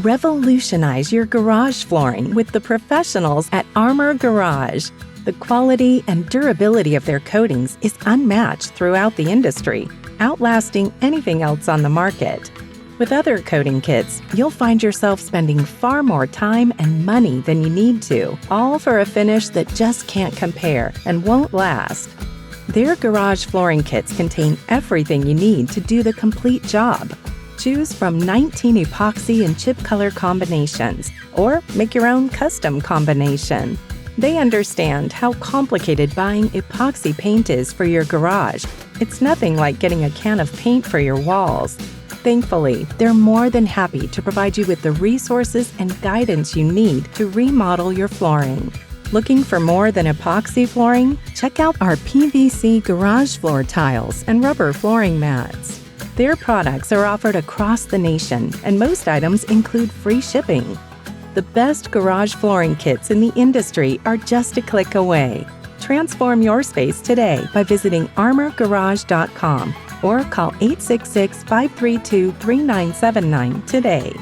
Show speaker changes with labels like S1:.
S1: Revolutionize your garage flooring with the professionals at Armor Garage. The quality and durability of their coatings is unmatched throughout the industry, outlasting anything else on the market. With other coating kits, you'll find yourself spending far more time and money than you need to, all for a finish that just can't compare and won't last. Their garage flooring kits contain everything you need to do the complete job. Choose from 19 epoxy and chip color combinations, or make your own custom combination. They understand how complicated buying epoxy paint is for your garage. It's nothing like getting a can of paint for your walls. Thankfully, they're more than happy to provide you with the resources and guidance you need to remodel your flooring. Looking for more than epoxy flooring? Check out our PVC garage floor tiles and rubber flooring mats. Their products are offered across the nation, and most items include free shipping. The best garage flooring kits in the industry are just a click away. Transform your space today by visiting armorgarage.com or call 866-532-3979 today.